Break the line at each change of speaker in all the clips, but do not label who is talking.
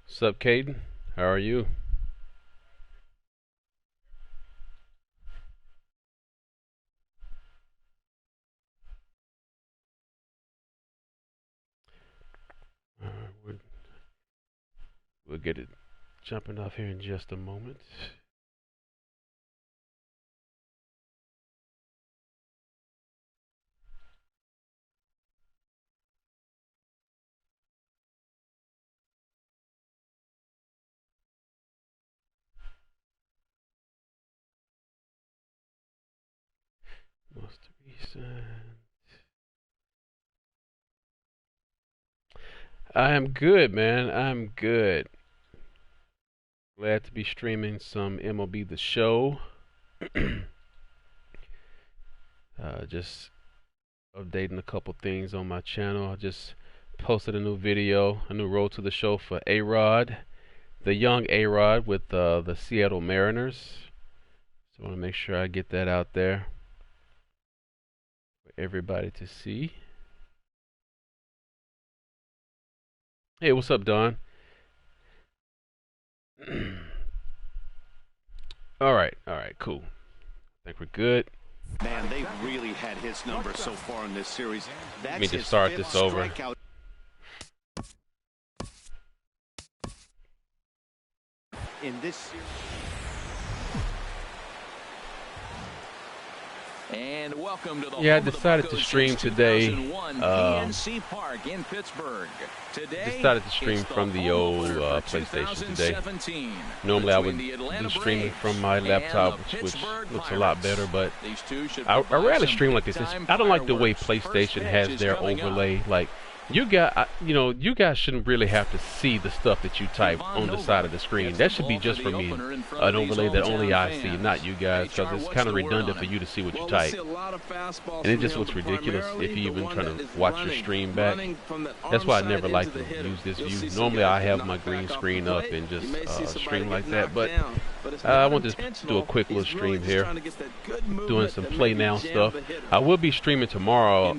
What's up, Caden? How are you? Uh, we'll, we'll get it jumping off here in just a moment. Most recent. I am good, man. I'm good. Glad to be streaming some MLB The Show. Just updating a couple things on my channel. I just posted a new video, a new Road to the Show for A-Rod, the young A-Rod with the Seattle Mariners. So I want to make sure I get that out there for everybody to see. Hey, what's up, Don? All right, cool. I think we're good.
Man, they've really had his number so far in this series.
Let me just start this over.
In this series.
And welcome to the
I decided to stream today.
PNC Park in Pittsburgh. Today,
decided to stream from the old PlayStation today. Normally I would do streaming from my laptop, which looks a lot better, but I rather stream like this. I don't like the way PlayStation has their overlay. Like you guys shouldn't really have to see the stuff that you type on the side of the screen. That should be just for me, an overlay that only I see, not you guys, because it's kind of redundant for you to see what you type. And it just looks ridiculous if you even trying to watch your stream back. That's why I never like to use this view. Normally I have my green screen up and just stream like that, but I want to do a quick little stream here, doing some play now stuff. I will be streaming tomorrow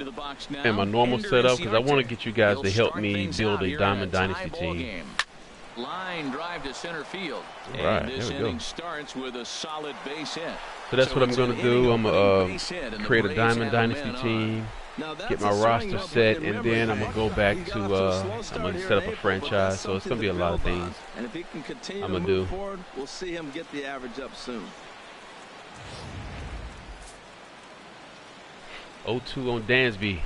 in my normal setup because I want to get you guys to help me build a Diamond Dynasty team.
Line drive to center field.
Right,
this
there we go.
inning starts with a solid base hit.
So that's what I'm going to do. I'm going to create a Diamond Dynasty team, get my roster set, and then I'm going to go back to, I'm going to set up a franchise. So it's going to be a lot of things
and if he can continue
I'm
to
going to
move
do.
forward, we'll see him get the average up soon.
0-2 on Dansby.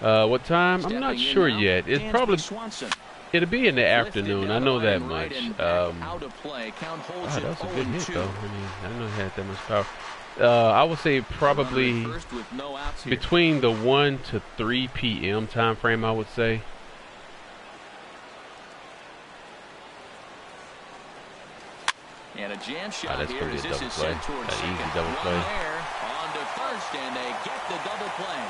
What time? I'm not sure yet. It's probably, it'll be in the afternoon. I know that much. Wow, that was a good hit, though. I mean, I didn't know he had that much power. I would say probably between the 1 to 3 p.m. time frame, I would say.
And a jam shot
that's
here
going to
as
be a
this
double
is
play.
sent towards
An easy
second.
double play.
On to first, and they get the double play.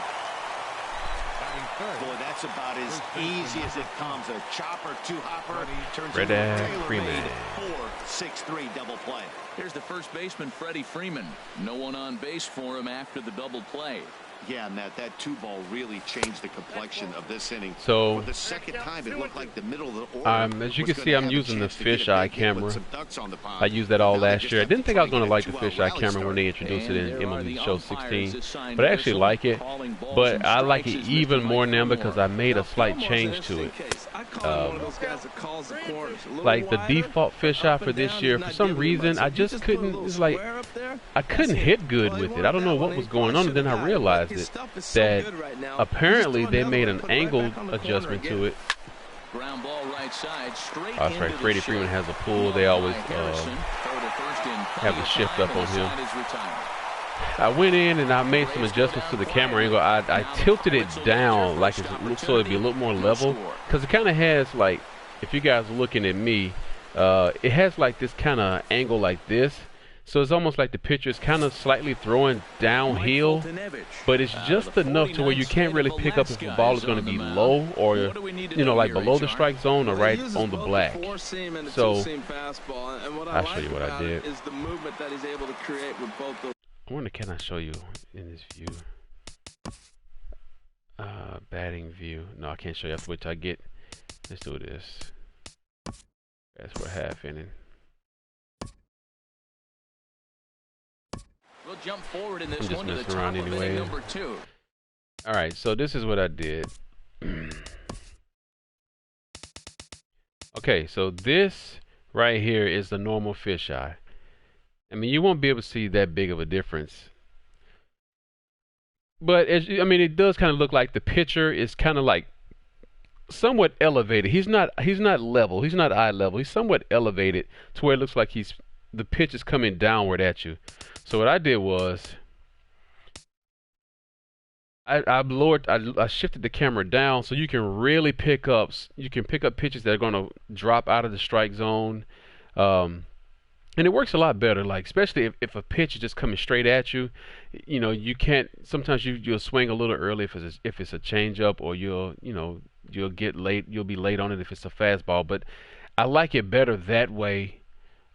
Boy, that's about as easy as it comes. A chopper, two-hopper, turns
Red
into a
Eye Freeman.
tailor-made 4-6-3 double play.
Here's the first baseman, Freddie Freeman. No one on base for him after the double play.
Yeah, and that two ball really changed the complexion of this inning.
So,
for the second time, it looked like the middle of the order
as you
was
can see,
gonna
I'm
have a
using the
chance to get a
fisheye
big hit with
camera.
some ducks on the pond.
I used that all
Now they
last
just
year. I
have to
didn't think I was
try
going to like
get
the
a 2-out
fisheye
rally
camera when
started.
they introduced it in
And there are
MLB
the
Show
umpires
16,
assigned
but I actually
whistle,
like it.
calling balls
But
and
I like it
strikes as
even
Mr.
more
Mike
now because I made a
Now,
slight
Fillmore's
change
an
to it.
interesting case. I call him one of those guys that calls the corners. A little
Like the
wider,
default fisheye
up
for
and
this
down,
year,
he's
for
not
some
giving
reason,
much.
I
If you
just
put a
couldn't.
little
It's like
square up there,
I couldn't
that's
hit
it.
good
Well,
with
he
it. I
went
don't know
that
what
way.
was
He
going on, and then I
probably
realized
His
it
stuff is so
that
good right now.
apparently
He's
they
throwing
made
the
an
other way, put it right
angle
back on the corner
adjustment
again.
to it.
Ground ball right side, straight
That's right.
into
Freddie
the
Freeman
shift.
has a pull. They always
Harrison, throw to first in
have
plenty
the
of
shift
time,
up on
and the
him.
side is retired.
I went in and I made some adjustments to the camera angle. I tilted it down like it looks so it'd be a little more level, because it kind of has, like, if you guys are looking at me, it has like this kind of angle like this. So it's almost like the pitcher is kind of slightly throwing downhill, but it's just enough to where you can't really pick up if the ball is going to be low or, you know, like below the strike zone or right on the black. So I'll show you what I did.
Is the movement that he's able to create with both those.
I wonder, can I show you in this view? Batting view. No, I can't show you. I have to wait till I get. Let's do this. That's for half inning.
We'll jump forward in this
I'm just
one to the
messing
top
around
of
anyway.
inning number 2.
All right, so this is what I did. Okay, so this right here is the normal fisheye. I mean, you won't be able to see that big of a difference. But I mean, it does kind of look like the pitcher is kind of like somewhat elevated. He's not level. He's not eye level. He's somewhat elevated to where it looks like the pitch is coming downward at you. So what I did was I shifted the camera down so you can really pick up pitches that are going to drop out of the strike zone. And it works a lot better, like especially if a pitch is just coming straight at you. You know, you can't. Sometimes you'll swing a little early if it's a changeup, or you'll get late. You'll be late on it if it's a fastball. But I like it better that way.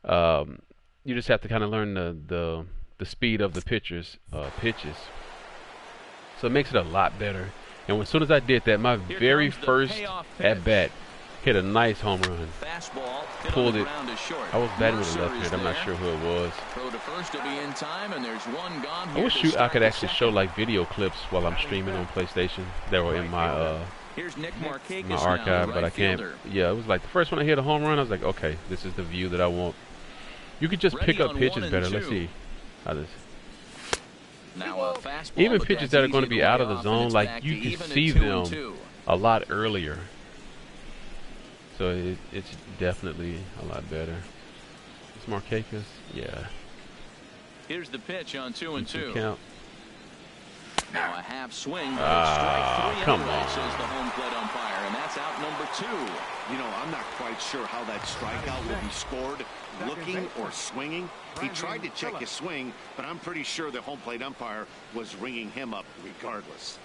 You just have to kind of learn the speed of the pitcher's pitches. So it makes it a lot better. And as soon as I did that, my very first at bat hit a nice home run.
Fastball
Pulled it. I was batting with a left hand. I'm not sure who it was.
Throw to first will be in time, and there's one gone.
I wish I could actually show like video clips while I'm streaming on PlayStation. They were in my archive, but I can't. Yeah, it was like the first one I hit a home run. I was like, okay, this is the view that I want. You could just pick up pitches better. Let's see how this.
Now,
even pitches that are going to be out of the zone, like you can see them a lot earlier. So it's definitely a lot better. It's Markakis, yeah.
Here's the pitch on 2-2.
Count.
Now a half swing.
Ah, come on.
Says the home plate umpire, and that's out number 2.
You know, I'm not quite sure how that strikeout will be scored, looking or swinging. He tried to check his swing, but I'm pretty sure the home plate umpire was ringing him up regardless.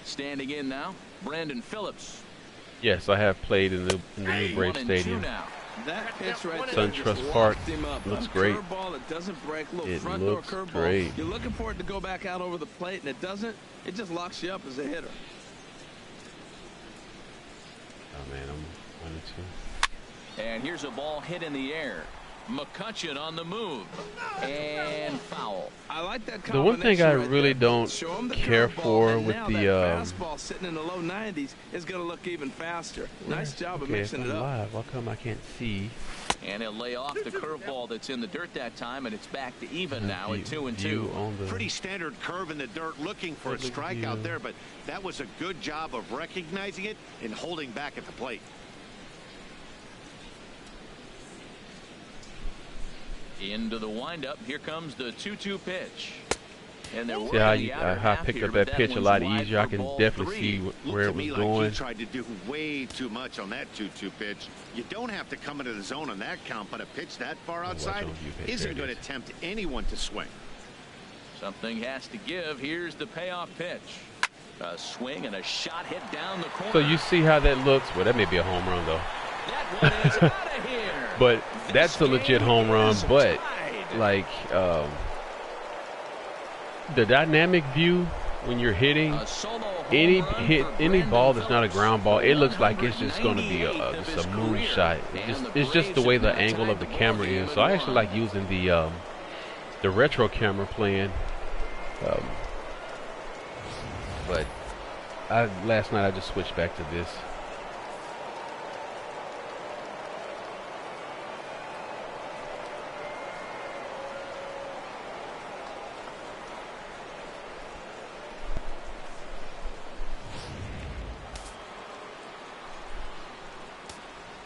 Standing in now, Brandon Phillips.
Yes, I have played in the new Brave Stadium.
That pitch right
there, SunTrust Park looks great.
It doesn't break.
It looks great.
You're looking for it to go back out over the plate, and it doesn't. It just locks you up as a hitter.
Oh man, I'm 1-2.
And here's a ball hit in the air. McCutcheon on the move, and foul.
I like that.
The one thing I really don't care for with the
fastball sitting in the low 90s is going to look even faster. Nice job of mixing it up.
Live, how come I can't see?
And he'll lay off the curveball that's in the dirt that time, and it's back to even now at 2-2.
Pretty standard curve in the dirt, looking for a strikeout there, but that was a good job of recognizing it and holding back at the plate.
Into the windup. Here comes the 2-2 pitch. And
see how I picked up that pitch a lot easier. I can definitely see where it was going.
He tried to do way too much on that 2-2 pitch. You don't have to come into the zone on that count, but a pitch that far outside isn't going to tempt anyone to swing.
Something has to give. Here's the payoff pitch. A swing and a shot hit down the corner.
So you see how that looks? Well, that may be a home run though.
That one is out of here.
But that's a legit home run. But like the dynamic view when you're hitting any ball that's not a ground ball, it looks like it's just going to be just a moon shot. It's just the way the angle of the camera is. So I actually like using the retro camera playing. But last night I just switched back to this.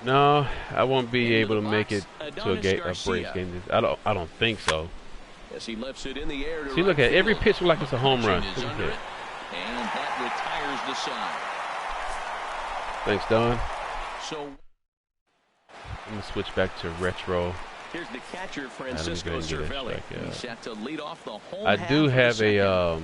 No, I won't be able to make it to a Braves game. I don't think so.
As he lifts it in the air to
see, look at it. Every pitch like it's a home run.
And that retires the side.
Thanks, Don.
So
I'm gonna switch back to retro.
Here's the catcher, Francisco Cervelli. He's set to lead off the home.
I do have a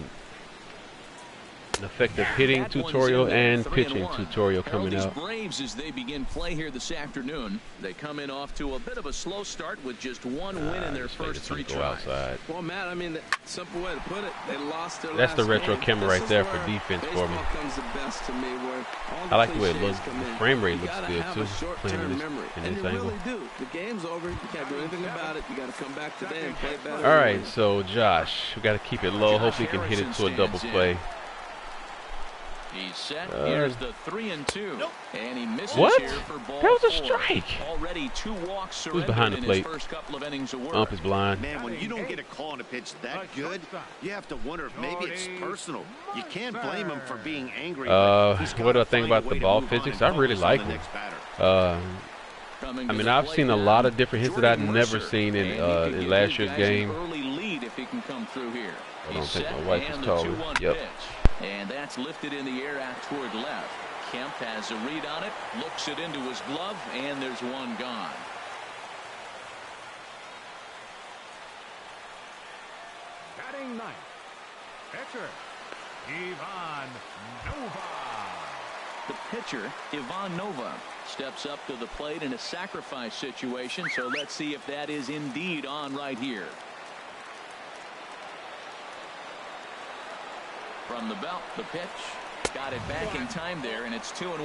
an effective hitting tutorial and pitching tutorial coming out.
Braves as they begin play here this afternoon. They come in off to a bit of a slow start with just one win in their first 3 tries.
Outside.
Well, Matt, I mean, the simple way to put it, they lost their
That's the
last
retro
game.
camera right there for defense for me.
Comes the best to me, where all
I like the way it
cliches
looks.
come
The
in.
frame rate
You
looks
gotta
good
have
too.
a
Playing
short-term
in
memory,
this
and you
angle.
really do. The game's over. You can't do anything about it. You got to come back today and play better.
All right, so Josh, we got to keep it low. Hopefully, he can hit it to a double play.
He's set. Here's the 3-2. Nope. And he misses
what?
Here for ball
That was a
4.
strike.
Already 2 walks
Who's behind the plate?
in his first couple of innings of work.
Ump is blind.
Man, when you don't get a call on a pitch that good, you have to wonder if maybe it's personal. You can't blame him for being angry.
What do I think about the ball physics? I really like him. I mean, I've seen a lot of different hits that I've never seen in last year's game.
Early lead if he can come through here.
I don't think my wife is taller. Yep.
And that's lifted in the air out toward left. Kemp has a read on it, looks it into his glove, and there's one gone.
Batting ninth, pitcher, Ivan Nova.
The pitcher, Ivan Nova, steps up to the plate in a sacrifice situation, so let's see if that is indeed on right here. From the belt, the pitch. Got it back in time there, and it's 2-1.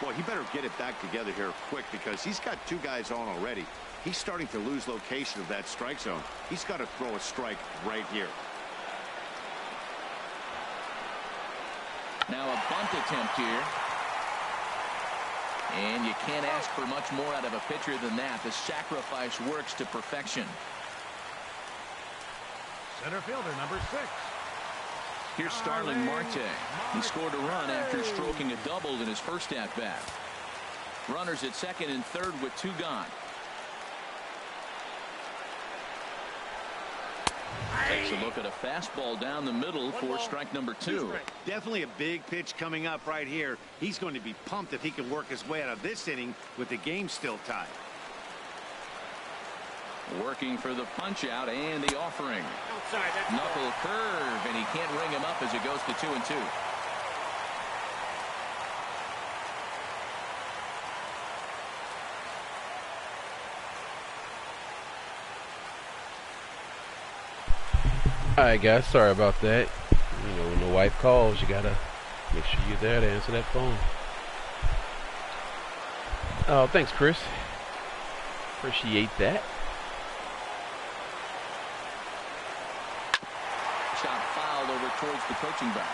Boy, he better get it back together here quick because he's got 2 guys on already. He's starting to lose location of that strike zone. He's got to throw a strike right here.
Now a bunt attempt here. And you can't ask for much more out of a pitcher than that. The sacrifice works to perfection.
Center fielder, number 6.
Here's Starling Marte. He scored a run after stroking a double in his first at-bat. Runners at second and third with 2 gone. Takes a look at a fastball down the middle for strike number 2.
Definitely a big pitch coming up right here. He's going to be pumped if he can work his way out of this inning with the game still tied.
Working for the punch out and the offering. Knuckle curve, and he can't ring him up as it goes to 2-2.
All right, guys, sorry about that. You know, when the wife calls, you gotta make sure you're there to answer that phone. Oh, thanks, Chris. Appreciate that.
Shot fouled over towards the coaching box.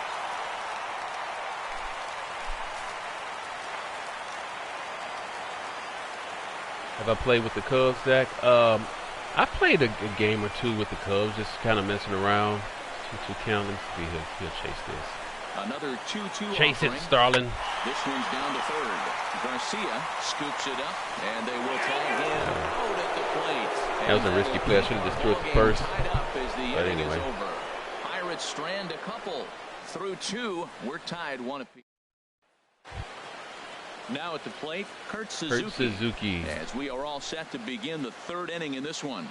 Have I played with the Cubs, Zach? I played a game or 2 with the Cubs, just kind of messing around. 2-2 count. Let's see, he'll chase this.
Another 2-2
Chase
offering.
it, Starling.
This one's down to third. Garcia scoops it up, and they will tag him out at the plate.
That was a risky play. I should have just threw it to first. But anyway.
Pirates strand a couple. Through 2, we're tied 1 apiece. Now at the plate, Kurt Suzuki. As we are all set to begin the 3rd inning in this one.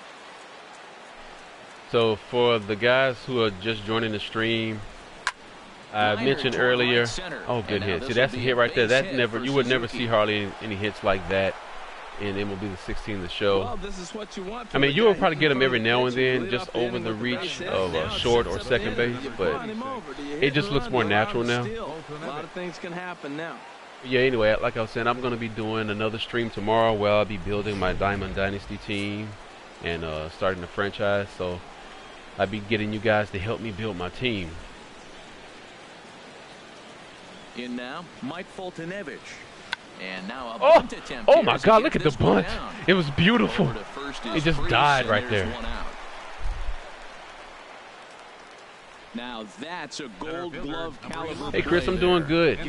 So for the guys who are just joining the stream, I mentioned earlier. Oh, good hit! See, that's a hit right there. That you would never see hardly any hits like that in MLB the 16, the show.
Well, this is what you want.
I mean, you will probably get them every now and then, just over the reach of a short or second base, but it just looks more natural now.
A lot of things can happen now.
Yeah, anyway, like I was saying, I'm going to be doing another stream tomorrow where I'll be building my Diamond Dynasty team and starting the franchise. So I'll be getting you guys to help me build my team.
In now, Mike Foltynewicz. And now a bunt attempt.
Oh my God, look at the bunt. It was beautiful. It just died right there.
Now that's a Gold Glove caliber.
Hey Chris, I'm doing good.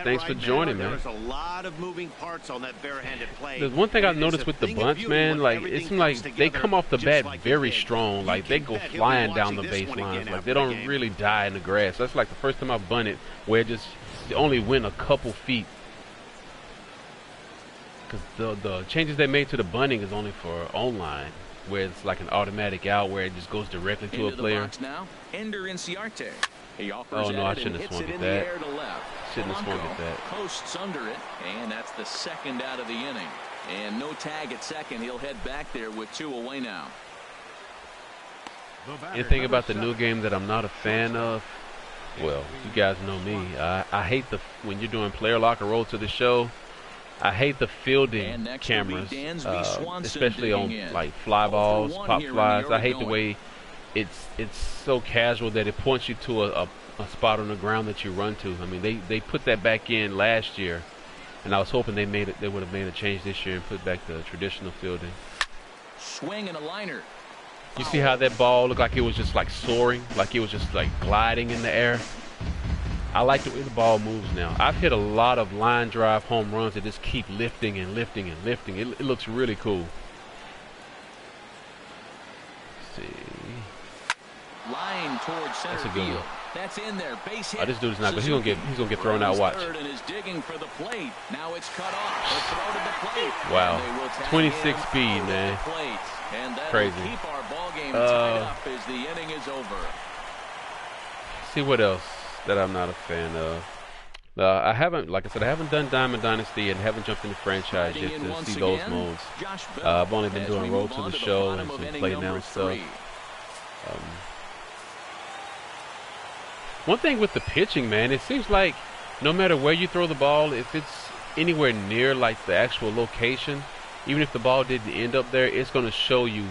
Thanks for joining, man.
There's a lot of moving parts on that barehanded play.
There's one thing I've noticed with the bunts, man. Like it seems like they come off the bat very strong. Like they go flying down the baselines. Like they don't really die in the grass. That's like the first time I've bunted where it just only went a couple feet. Because the changes they made to the bunting is only for online, where it's like an automatic out where it just goes directly to a player.
Box now, Ender Inciarte. He offers
Oh no, I
it and
shouldn't have
hits
swung
it
at
in the
that.
air to left.
Shouldn't have swung at
Blanco
that.
posts under it, and that's the second out of the inning. And no tag at second. He'll head back there with 2 away now.
Anything about the new game that I'm not a fan of? Well, you guys know me. I hate when you're doing player lock or roll to the show. I hate the fielding cameras, especially on like fly balls, pop flies. I hate the way it's so casual that it points you to a spot on the ground that you run to. I mean, they put that back in last year, and I was hoping they would have made a change this year and put back the traditional fielding.
Swing and a liner.
You see how that ball looked like it was just like soaring, like it was just like gliding in the air? I like the way the ball moves now. I've hit a lot of line drive home runs that just keep lifting and lifting and lifting. It looks really cool. Let's see.
Line towards center
That's a good
field.
one.
That's in there. Base hit.
This dude's not good. He's gonna get thrown out. Watch.
And is digging for the plate. Now it's cut off. The throw to the plate.
Wow. 26 speed, man.
And that
Crazy.
will keep our ball game tied up as the inning is over.
See what else that I'm not a fan of. I haven't, like I said, I haven't done Diamond Dynasty and haven't jumped into franchise yet to see those modes. I've only been doing Roll to the Show and some play now stuff. One thing with the pitching, man, it seems like no matter where you throw the ball, if it's anywhere near like the actual location, even if the ball didn't end up there, it's going to show you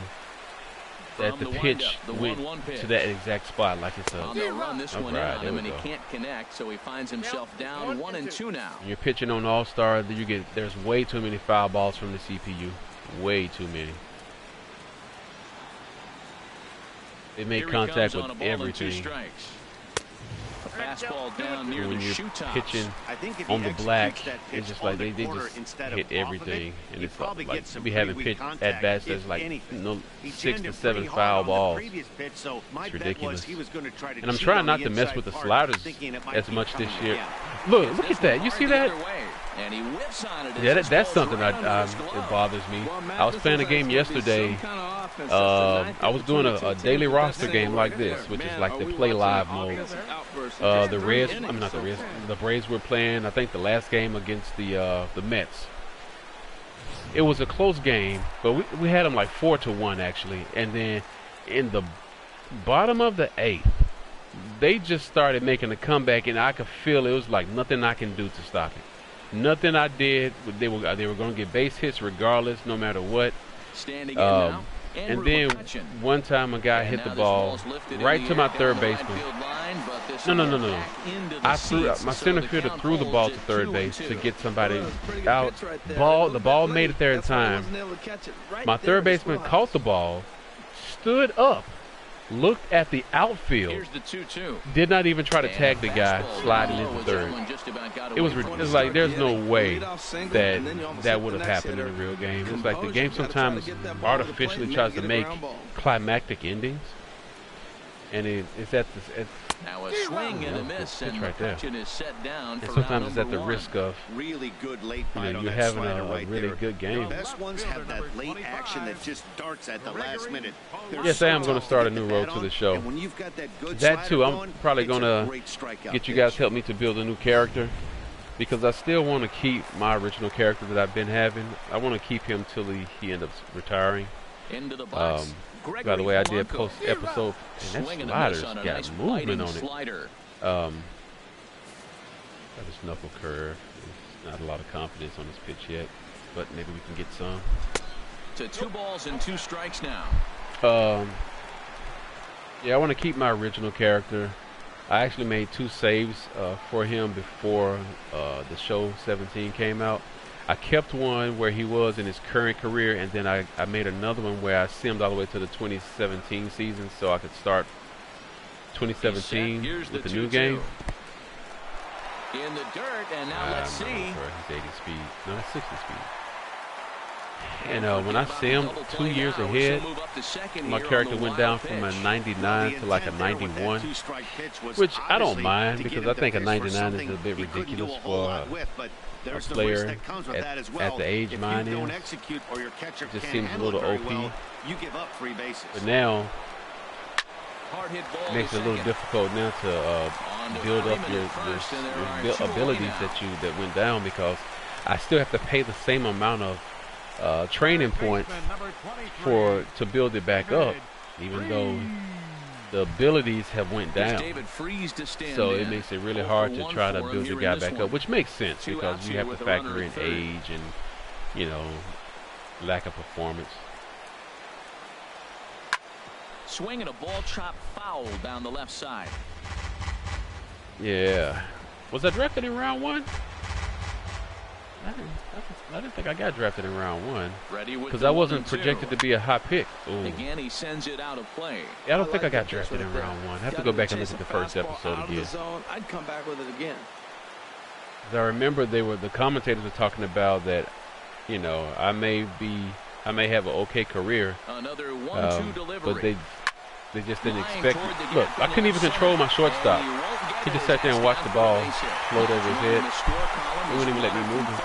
that the pitch went to that exact spot, like it's a
run this one
right,
and he can't connect, so he finds himself down 1-2 now.
When you're pitching on All-Star, there's way too many foul balls from the CPU, way too many. They make contact with everything.
Fastball down near
when
the
you're
shoe tops.
pitching on the black, it's just like they just hit everything, and it's like we haven't pitched at bats that's like 6 to 7 foul balls. It's ridiculous. And I'm trying not to mess with the sliders as much this year. Look at that! You see that? Yeah, that's something that bothers me. I was playing a game yesterday. I was doing a daily roster game like this, which is like the play live mode. The Braves were playing, I think, the last game against the Mets. It was a close game, but we had them like 4-1 actually. And then in the bottom of the 8th, they just started making a comeback, and I could feel it was like nothing I can do to stop it. Nothing I did. They were going to get base hits regardless, no matter what. And then one time a guy hit the ball right to my third baseman. No. My center fielder threw the ball to third base to get somebody out. The ball made it there in time. My third baseman caught the ball, stood up, looked at the outfield, did not even try to tag the guy sliding into third. It was like there's no way that would have happened in a real game. It's like the game sometimes artificially tries to make climactic endings, and it's at the
now a swing and a miss, and
right there.
Is set down
and sometimes it's at the risk of
really good late
you're having a really good game.
The best ones have that late action that just darts at the last minute.
Yes, I am going to start a new road to the show.
And when you've got
that too, I'm probably going to get you guys to help me to build a new character, because I still want to keep my original character that I've been having. I want to keep him till he ends up retiring.
Into the box.
By the way, I did post episode, and that slider's got movement on it. Got his knuckle curve. There's not a lot of confidence on this pitch yet, but maybe we can get some.
To 2 balls and 2 strikes now.
Yeah, I want to keep my original character. I actually made 2 saves for him before the show 17 came out. I kept one where he was in his current career, and then I made another one where I simmed all the way to the 2017 season so I could start 2017 with the new game.
In the dirt, and now let's see.
He's 80 speed. No, that's 60 speed. And when I simmed 2 years ahead, my character went down from a 99 to like a 91, which I don't mind, because I think a 99 is a bit ridiculous for a player at the age mine is. It just seems a little OP. But now
Hard hit ball
makes it a little difficult now to build up your abilities that went down, because I still have to pay the same amount of training points to build it back up, even though the abilities have went down. So it makes it really hard to try to build your guy back up, which makes sense because you have to factor in age and, you know, lack of performance.
Swinging a ball chop foul down the left side.
Yeah. Was I drafted in round 1? I didn't think I got drafted in round 1 because I wasn't projected to be a high pick. Ooh.
Again, he sends it out of play.
Yeah, I don't think I got drafted in round 1. I have to go back and look at the first episode again.
I'd come back with it again.
I remember the commentators were talking about that, you know, I may have an okay career,
Another 1-2 delivery.
but they just didn't expect it. Look, I couldn't even control my shortstop. He just sat there and watched the ball float over his head. He wouldn't even let me move him.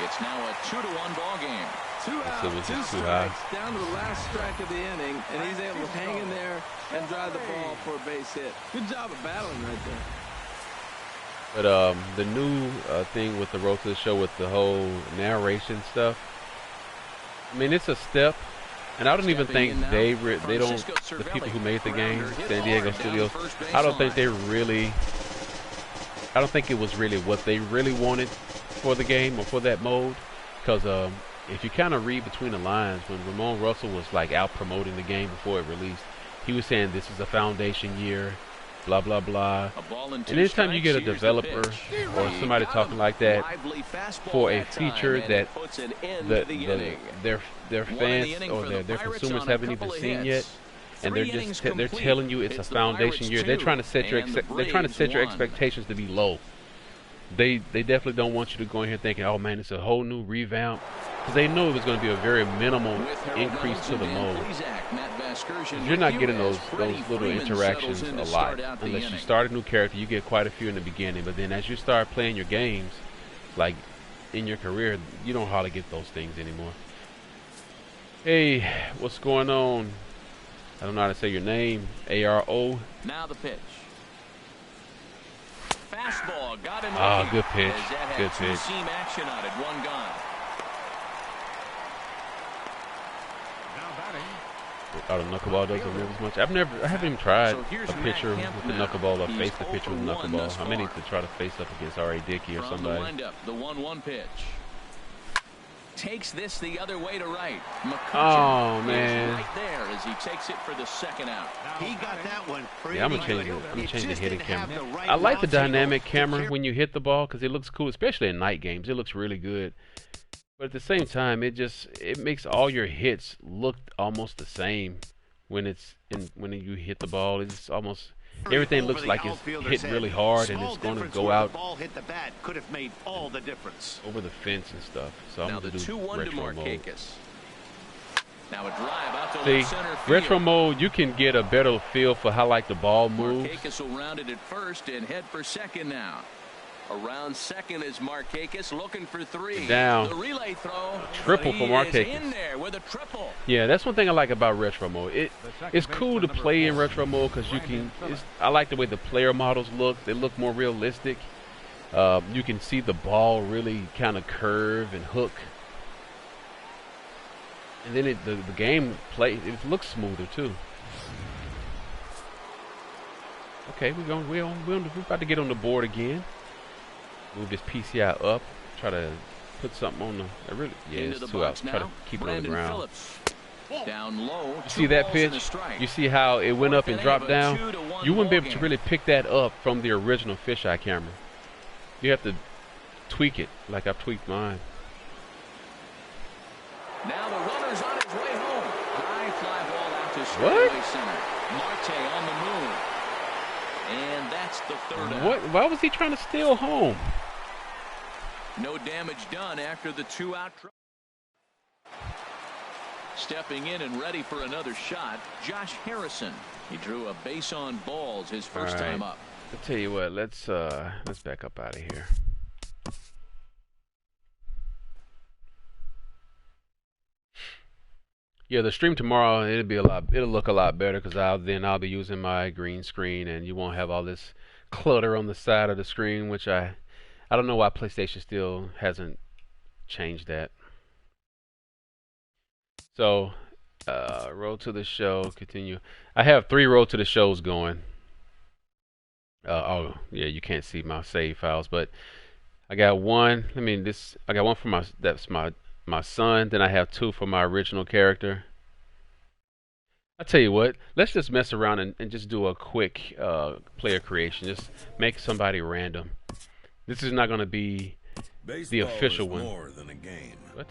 It's now a 2-1 ball game.
2 outs,
it was
2
just too high.
strikes, down to the last strike of the inning, and he's able to hang in there and drive the ball for a base hit. Good job of battling right there.
But the new thing with the Road to the Show with the whole narration stuff, I mean, it's a step, and I don't even think the people who made the game, San Diego Studios, I don't think it was really what they really wanted for the game or for that mode, because if you kind of read between the lines, when Ramon Russell was like out promoting the game before it released, he was saying this is a foundation year, blah blah blah. And anytime you get a developer or somebody talking like that for a feature that their fans or their consumers haven't even seen yet, and they're telling you it's a foundation year, they're trying to set your expectations to be low. They definitely don't want you to go in here thinking, oh man, it's a whole new revamp, because they know it was going to be a very minimal increase to the mode. You're not getting those little interactions a lot. Unless you start a new character, you get quite a few in the beginning, but then as you start playing your games, like in your career, you don't hardly get those things anymore. Hey, what's going on? I don't know how to say your name. ARO.
Now the pitch. Fastball got him.
Good pitch. Good pitch.
Seam action on it. One gone.
Now batting.
The knuckleball doesn't move as much. I haven't even tried a pitcher with the knuckleball or faced a pitcher with the knuckleball. I may need to try to face up against R.A. Dickey or somebody.
The 1-1 pitch. Takes this the other way to right.
Oh man!
Right there as he takes it for the second out.
He got that one pretty
I'm gonna change the hitting camera. I like the dynamic camera when you hit the ball because it looks cool, especially in night games. It looks really good. But at the same time, it makes all your hits look almost the same when you hit the ball. It's almost everything looks like it's hit really hard and it's going to go out.
Ball hit the bat could have made all the difference
over the fence and stuff. So I'm going to do retro mode.
Now a drive out to
See, retro mode, you can get a better feel for how like the ball moves.
Markakis will round it at first and head for second now. Around second is Markakis looking for 3.
Down.
The relay throw.
Triple for Markakis.
In there with a triple.
Yeah, that's one thing I like about retro mode. It's cool to play in retro mode because you can. I like the way the player models look. They look more realistic. You can see the ball really kind of curve and hook. And then the game it looks smoother too. Okay, we're about to get on the board again. Move this PCI up. Try to put something on the. It's 2 outs. Try to keep it on the ground.
Down low.
You see that pitch? You see how it went up and dropped down? You wouldn't be able to really pick that up from the original fisheye camera. You have to tweak it like I've tweaked mine.
Now the runner's on his way home. High fly ball out to straightaway center. Marte on the move. And that's the third out.
Why was he trying to steal home?
No damage done after the 2-out. Stepping in and ready for another shot, Josh Harrison. He drew a base on balls his first time up.
I'll tell you what, let's back up out of here. Yeah, the stream tomorrow it'll look a lot better because I'll be using my green screen and you won't have all this clutter on the side of the screen, which I don't know why PlayStation still hasn't changed that. So, road to the show, continue. I have 3 road to the shows going. Oh yeah, you can't see my save files, but I got one. I got one for my son. Then I have 2 for my original character. I tell you what, let's just mess around and just do a quick player creation. Just make somebody random. This is not going to be the official one.
Baseball is more than a game.
What?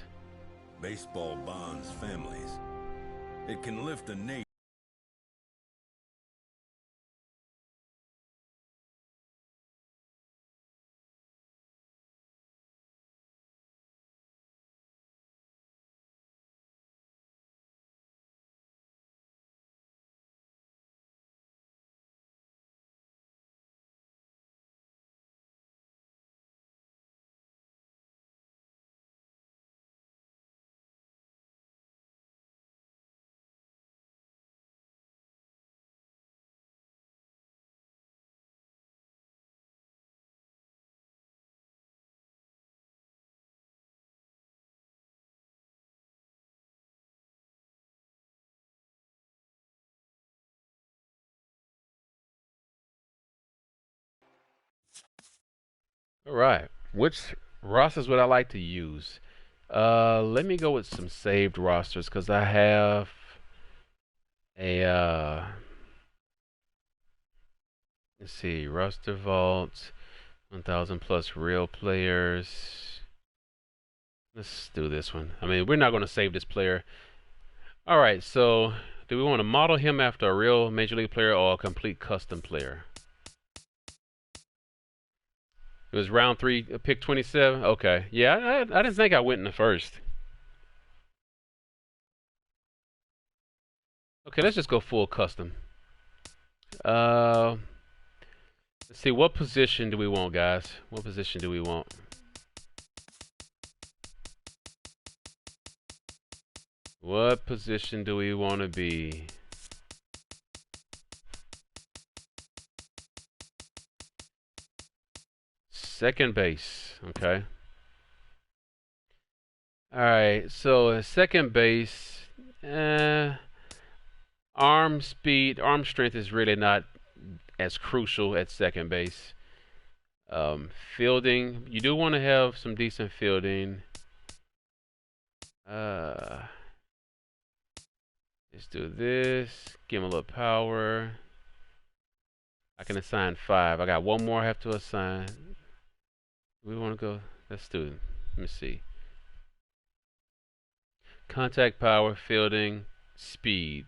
Baseball bonds families. It can lift a nation.
All right. Which rosters would I like to use? Let me go with some saved rosters because I have a let's see, roster vault, 1,000 plus real players. Let's do this one. I mean, we're not going to save this player. All right. So, do we want to model him after a real Major League player or a complete custom player? It was round 3, pick 27. Okay, yeah, I didn't think I went in the first. Okay, let's just go full custom. Let's see, what position do we want, guys? What position do we want? What position do we want to be? Second base, okay. All right, so second base, arm speed, arm strength is really not as crucial at second base. Fielding, you do want to have some decent fielding. Let's do this. Give him a little power. I can assign 5. I got one more I have to assign. We want to go. Let's do it. Let me see. Contact power, fielding, speed.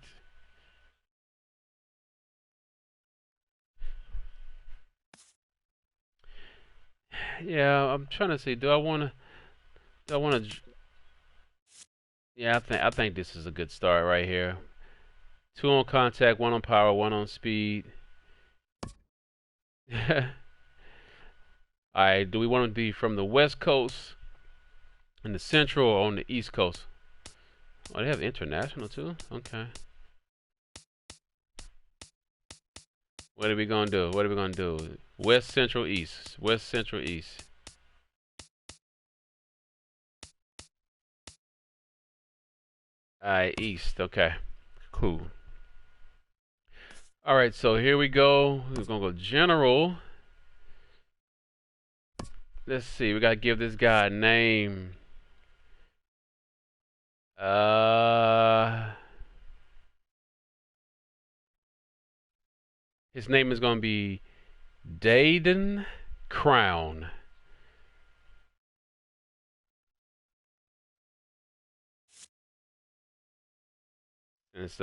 Yeah, I'm trying to see. Do I want to? Yeah, I think this is a good start right here. 2 on contact, 1 on power, 1 on speed. Alright, do we want to be from the West Coast, in the Central, or on the East Coast? Oh, they have international too? Okay. What are we going to do? What are we going to do? West, Central, East. West, Central, East. Alright, East. Okay. Cool. Alright, so here we go. We're going to go General. Let's see. We got to give this guy a name. His name is going to be Dayden Crown. It's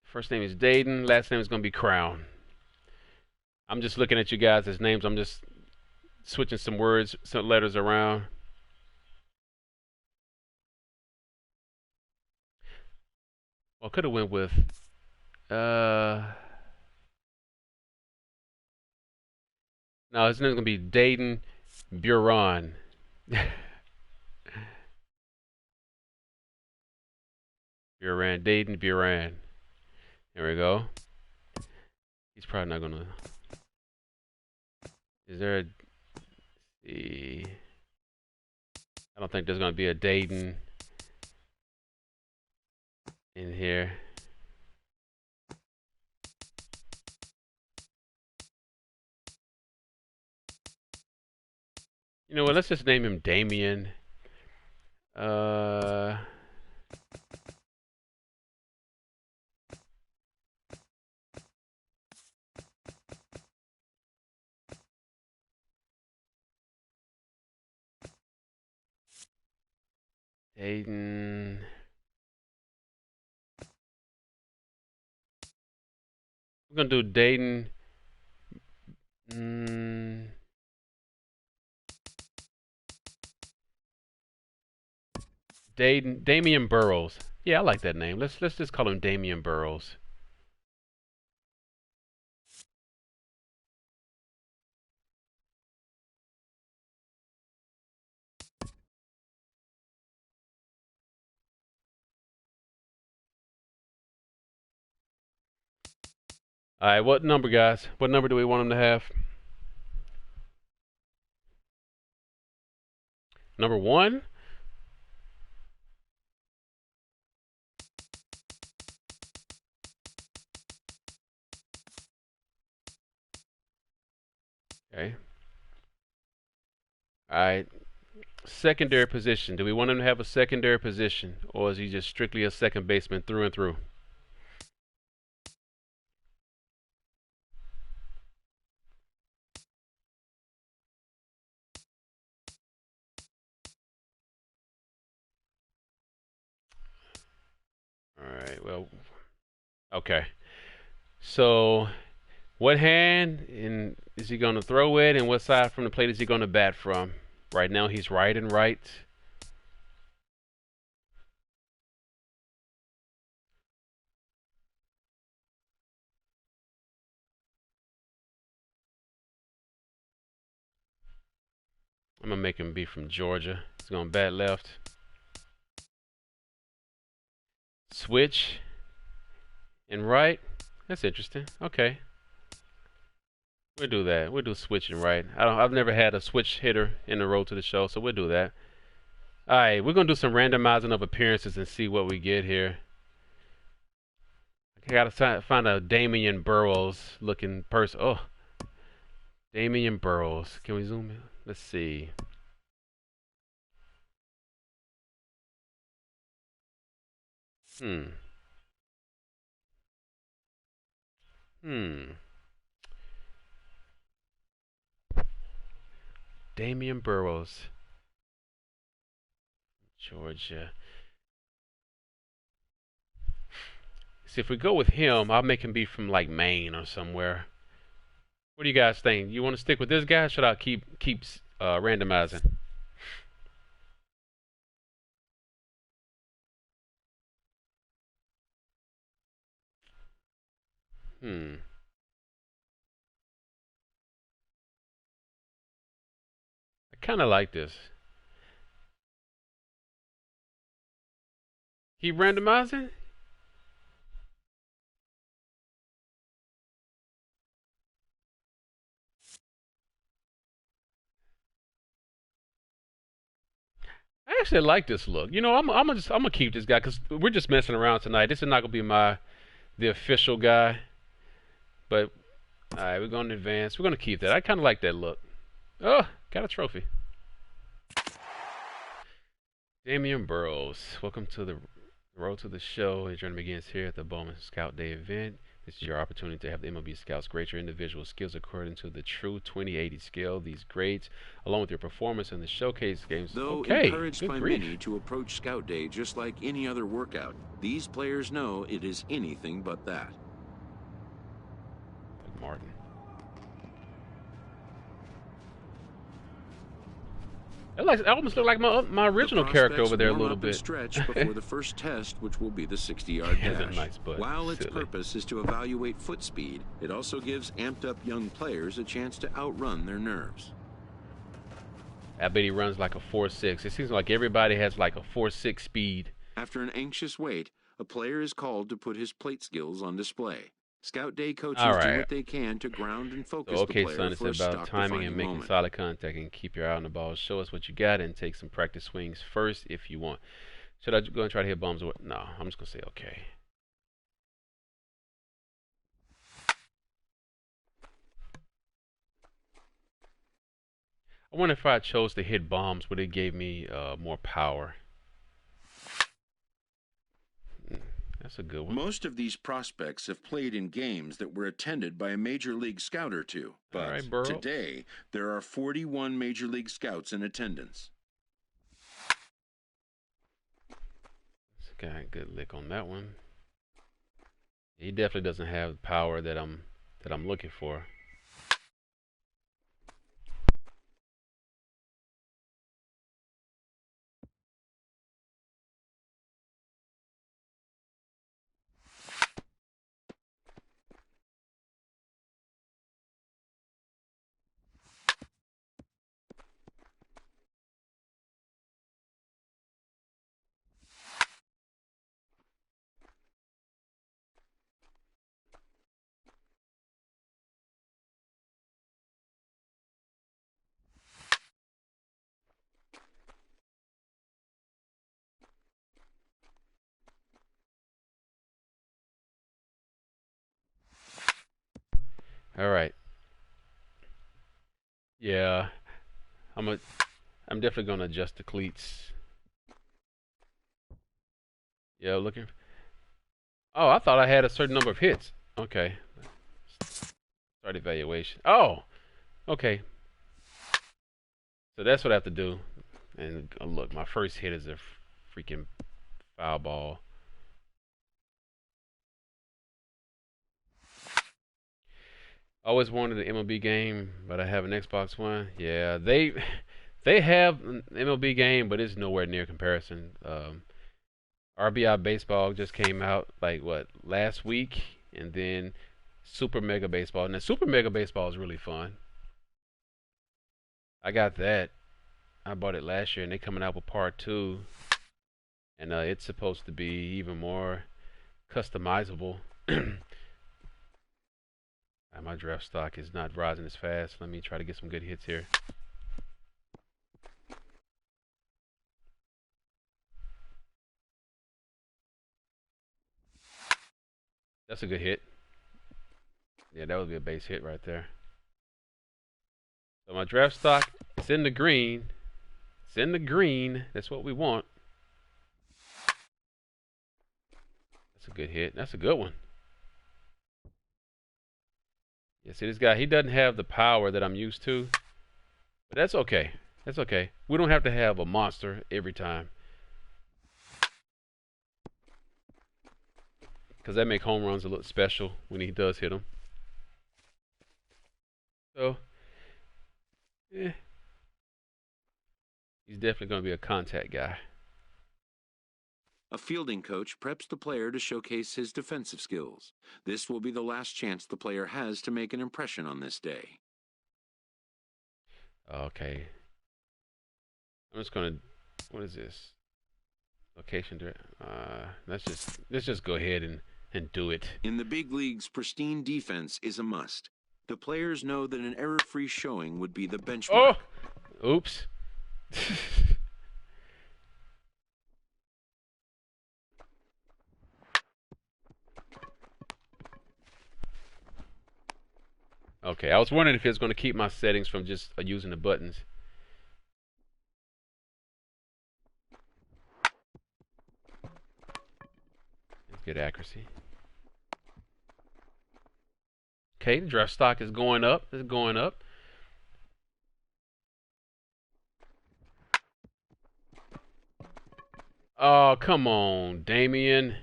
first name is Dayden, last name is going to be Crown. I'm just looking at you guys as names. I'm just switching some words, some letters around. Well, could have went with no, his name's gonna be Dayden Buron. Buran, Dayton Buran. There we go. He's probably not gonna. Is there a? See, I don't think there's gonna be a Dayton in here. You know what? Let's just name him Damien. Dayton. We're gonna do Dayton. Damian Burrows. Yeah, I like that name. Let's just call him Damian Burrows. All right, what number, guys? What number do we want him to have? Number 1? Okay. All right. Secondary position. Do we want him to have a secondary position, or is he just strictly a second baseman through and through? All right. Well, okay. So, what hand is he going to throw it, and what side from the plate is he going to bat from? Right now, he's right and right. I'm going to make him be from Georgia. He's going to bat left. Switch and right. That's interesting. Okay. We'll do that. We'll do switch and right. I've never had a switch hitter in the road to the show, so we'll do that. All right, we're gonna do some randomizing of appearances and see what we get here. I gotta find a Damian Burrows looking person. Oh, Damian Burrows. Can we zoom in? Let's see. Damian Burrows, Georgia. See, if we go with him, I'll make him be from like Maine or somewhere. What do you guys think? You want to stick with this guy? Or should I keep randomizing? I kind of like this. Keep randomizing? I actually like this look. You know, I'm gonna keep this guy because we're just messing around tonight. This is not gonna be the official guy. But all right, we're going to advance. We're gonna keep that. I kind of like that look. Oh, got a trophy. Damian Burrows, welcome to the road to the show. The journey begins here at the Bowman Scout Day event. This is your opportunity to have the MLB Scouts grade your individual skills according to the true 2080 scale. These grades, along with your performance in the showcase games.
Though encouraged by many to approach Scout Day just like any other workout, these players know it is anything but that.
Martin. It almost looked like my original character over there a little bit.
Stretch before the first test, which will be the 60-yard dash.
Nice butt.
While its purpose is to evaluate foot speed, it also gives amped-up young players a chance to outrun their nerves.
I bet he runs like a 4.6. It seems like everybody has like a 4.6 speed.
After an anxious wait, a player is called to put his plate skills on display. Scout Day coaches
All right.
do what they can to ground and focus
So,
the
okay,
player
son, it's
for a
about timing and making
moment.
solid contact and keep your eye on the ball. Show us what you got and take some practice swings first if you want. Should I go and try to hit bombs? Or no, I'm just going to say okay. I wonder if I chose to hit bombs, would it give me more power? That's a good one.
Most of these prospects have played in games that were attended by a Major League Scout or two. But
right,
today, there are 41 Major League Scouts in attendance.
Got a good lick on that one. He definitely doesn't have the power that I'm looking for. All right. Yeah, I'm definitely gonna adjust the cleats. Yeah, looking. Oh, I thought I had a certain number of hits. Okay. Start evaluation. Oh, okay. So that's what I have to do. And look, my first hit is a freaking foul ball. Always wanted an MLB game, but I have an Xbox One. Yeah, they have an MLB game, but it's nowhere near comparison. RBI Baseball just came out like what last week, and then Super Mega Baseball. Now Super Mega Baseball is really fun. I got that. I bought it last year, and they're coming out with part 2, and it's supposed to be even more customizable. My draft stock is not rising as fast. Let me try to get some good hits here. That's a good hit. Yeah, that would be a base hit right there. So my draft stock, it's in the green. It's in the green. That's what we want. That's a good hit. That's a good one. Yeah, see this guy, he doesn't have the power that I'm used to. But that's okay. That's okay. We don't have to have a monster every time. Because that makes home runs a little special when he does hit them. So, yeah. He's definitely going to be a contact guy.
A fielding coach preps the player to showcase his defensive skills. This will be the last chance the player has to make an impression on this day.
Okay. I'm just going to, what is this? Location direct. Let's just go ahead and do it.
In the big leagues, pristine defense is a must. The players know that an error-free showing would be the benchmark.
Oh! Oops. Okay, I was wondering if it's going to keep my settings from just using the buttons. Let's get accuracy. Okay, the draft stock is going up. It's going up. Oh, come on, Damien.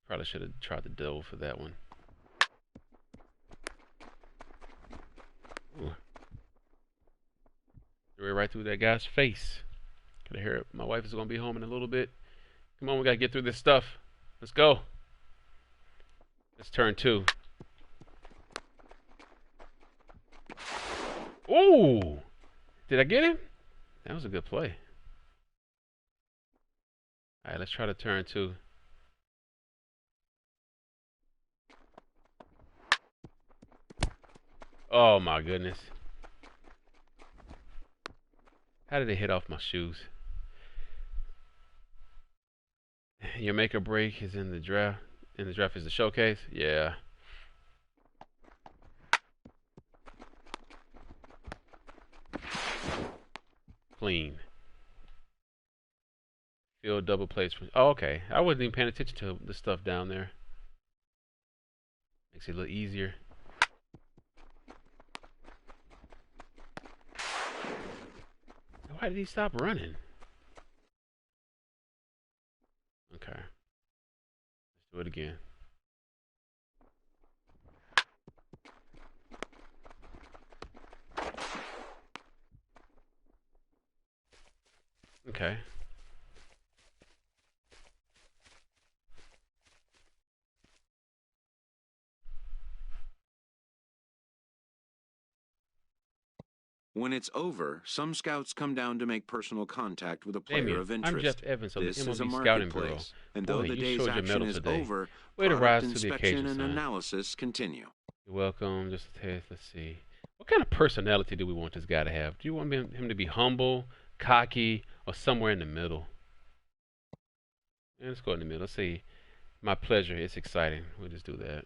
Probably should have tried to double for that one. Ooh. Right through that guy's face. Could I hear it? My wife is going to be home in a little bit. Come on, we got to get through this stuff. Let's go. It's turn 2. Ooh! Did I get him? That was a good play. All right, let's try to turn 2. Oh my goodness. How did it hit off my shoes? Your make or break is in the draft. In the draft is the showcase. Yeah. Clean. Field double plays. Oh, okay. I wasn't even paying attention to the stuff down there. Makes it a little easier. Why did he stop running? Okay. Let's do it again. Okay.
When it's over, some scouts come down to make personal contact with a player
Damien,
of interest.
I'm Jeff Evans of the
This is a
MLB Scouting Bureau.
marketplace, and though
Boy,
the
you
day's
showed your
action
medal
is
today.
over,
Way to
product
rise to the
inspection
occasion,
and
son.
analysis continue.
You're welcome. Just a test. Let's see. What kind of personality do we want this guy to have? Do you want him to be humble, cocky, or somewhere in the middle? Yeah, let's go in the middle. Let's see. My pleasure. It's exciting. We'll just do that.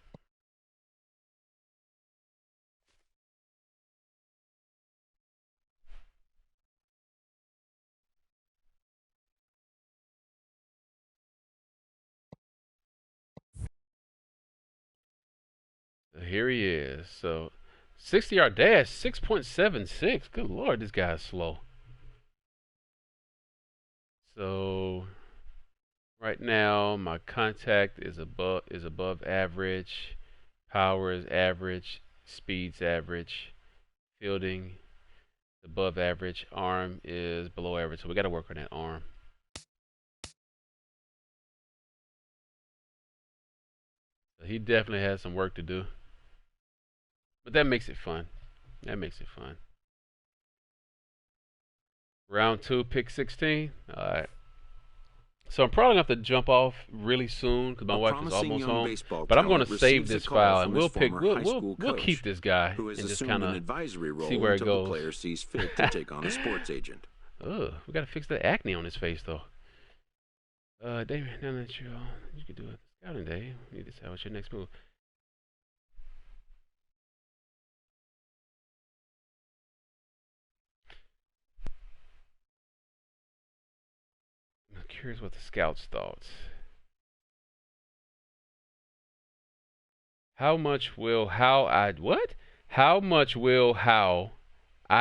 So here he is. So 60-yard dash, 6.76. Good Lord, this guy's slow. So right now my contact is above average, power is average, speed's average, fielding above average, arm is below average. So we got to work on that arm. So he definitely has some work to do. But that makes it fun. That makes it fun. Round 2, pick 16. All right. So I'm probably going to have to jump off really soon because my wife is almost home. But I'm going to save this file and we'll keep this guy and just kind of see where it goes.
The player sees fit to take on a sports agent.
Ugh, we got to fix the acne on his face though. David, now that you could do a scouting day, you need to decide what's your next move. I'm curious what the scouts thought. How much will how I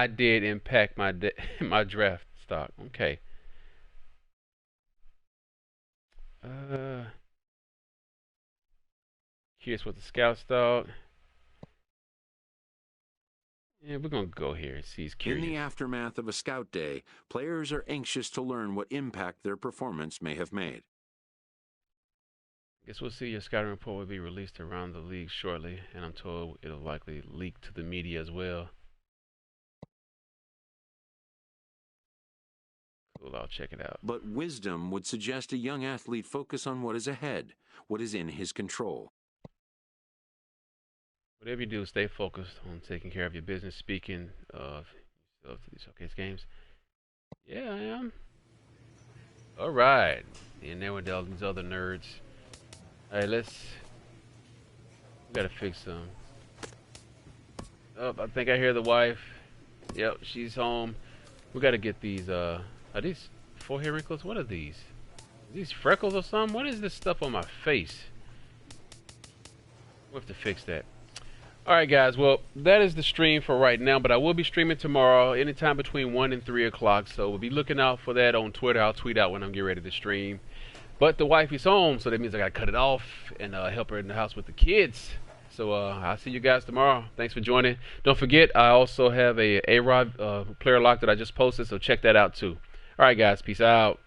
did impact my my draft stock? Okay. Curious what the scouts thought. Yeah, we're gonna go here and see. He's curious.
In the aftermath of a scout day, players are anxious to learn what impact their performance may have made.
Guess we'll see. Your scouting report will be released around the league shortly, and I'm told it'll likely leak to the media as well. Cool, I'll check it out.
But wisdom would suggest a young athlete focus on what is ahead, what is in his control.
Whatever you do, stay focused on taking care of your business. Speaking of these showcase games, yeah, I am. All right, and there with all these other nerds. All right, we gotta fix some. Oh, I think I hear the wife. Yep, she's home. We gotta get these. Are these forehead wrinkles? What are these? Are these freckles or something? What is this stuff on my face? We have to fix that. Alright guys, well, that is the stream for right now, but I will be streaming tomorrow anytime between 1 and 3 o'clock, so we'll be looking out for that on Twitter. I'll tweet out when I'm getting ready to stream. But the wife is home, so that means I gotta cut it off and help her in the house with the kids. So I'll see you guys tomorrow. Thanks for joining. Don't forget, I also have a A-Rod player lock that I just posted, so check that out too. Alright guys, peace out.